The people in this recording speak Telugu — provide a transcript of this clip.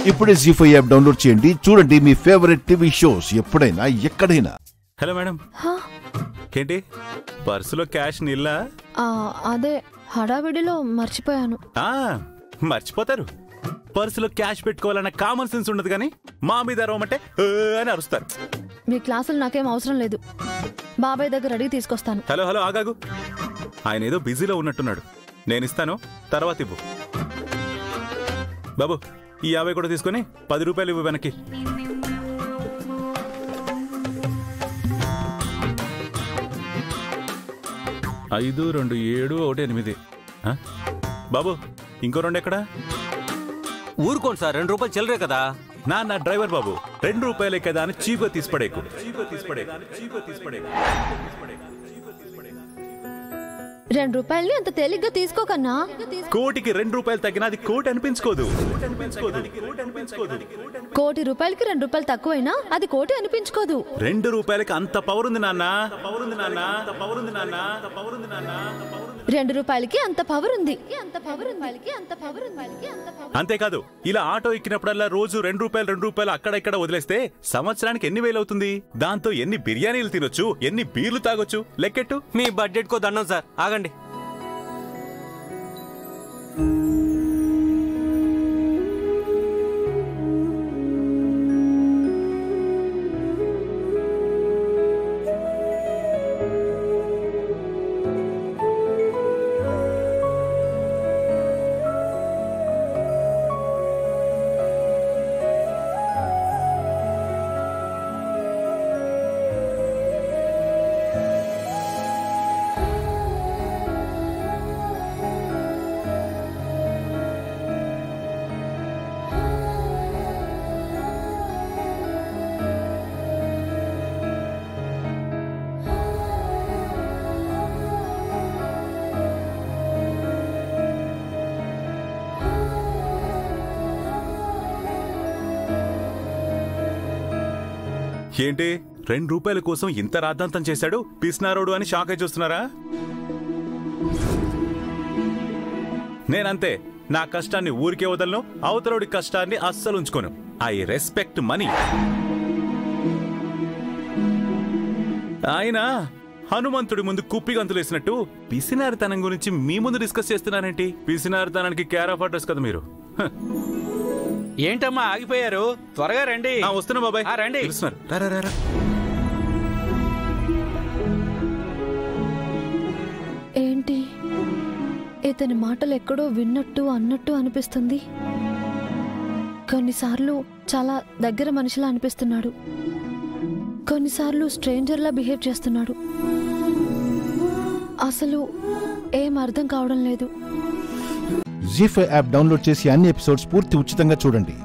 ఇప్పుడే జీ5 యాప్ డౌన్లోడ్ చేయండి. చూడండి మీ ఫేవరెట్ టీవీ షోస్ ఎప్పుడైనా ఎక్కడైనా. హలో మేడం, ఏంటి పర్సులో క్యాష్ నిల్లా? అదే హడావిడిలో మర్చిపోయాను. మర్చిపోతారు. పర్సులో క్యాష్ పెట్టుకోవాలన్న కామన్ సెన్స్ ఉండదు కానీ మా మీద అరవమంటే అని అరుస్తారు. మీ క్లాసులు నాకేం అవసరం లేదు. బాబాయ్ దగ్గర అడిగి తీసుకొస్తాను. హలో హలో ఆగాగు. ఆయన ఏదో బిజీలో ఉన్నట్టున్నాడు. నేను ఇస్తాను, తర్వాత ఇవ్వు. బాబు ఈ 50 కూడా తీసుకొని 10 రూపాయలు ఇవ్వు వెనక్కి. ఐదు 2 7 1 8. బాబు ఇంకో 2 ఎక్కడా? ఊరుకోండి సార్, 2 రూపాయలు చిల్లరే కదా. నా డ్రైవర్ బాబు, 2 రూపాయలే కదా అని చీప్గా తీసిపడేకు. 2 రూపాయల్ని అంత తేలిగ్గా తీసుకోకన్నా. కోటికి 2 రూపాయలు తగ్గినా అది కోటి అనిపించుకోదు. కోటి రూపాయలకి 2 రూపాయలు తక్కువైనా అది కోటి అనిపించుకోదు. 2 రూపాయలకి అంత పవర్ ఉంది నాన్న. 2 రూపాయలకి అంత పవర్ ఉంది. అంతేకాదు, ఇలా ఆటో ఎక్కినప్పుడల్లా రోజు 2 రూపాయలు అక్కడ ఇక్కడ వదిలేస్తే సంవత్సరానికి ఎన్ని వేలు అవుతుంది? దాంతో ఎన్ని బిర్యానీలు తినొచ్చు, ఎన్ని బీర్లు తాగొచ్చు, లెక్కెట్టు. మీ బడ్జెట్ కో దండం సార్, ఆగండి. ఏంటి 2 రూపాయల కోసం ఇంత రాద్ధాంతం చేశాడు పిస్నారోడు అని షాక్ అయి చూస్తున్నారా? నేనంతే. నా కష్టాన్ని ఊరికే వదలను, అవతలోడి కష్టాన్ని అస్సలు ఉంచుకోను. I respect money. ఆయన హనుమంతుడి ముందు కుప్పిగంతులేసినట్టు పిసినారితనం గురించి మీ ముందు డిస్కస్ చేస్తున్నారేంటి? పిసినారితనానికి కేర్ ఆఫ్ అడ్రస్ కదా మీరు. ఏంటమ్మా ఆగిపోయారు? త్వరగా రండి. వస్తున్నా బాబాయ్. రండి. ఏంటి ఇతని మాటలు ఎక్కడో విన్నట్టు అన్నట్టు అనిపిస్తుంది. కొన్నిసార్లు చాలా దగ్గర మనిషిలా అనిపిస్తున్నాడు, కొన్నిసార్లు స్ట్రేంజర్లా బిహేవ్ చేస్తున్నాడు. అసలు ఏం అర్థం కావడం లేదు. జీ5 యాప్ డౌన్లోడ్ చేసి అన్ని ఎపిసోడ్స్ పూర్తి ఉచితంగా చూడండి.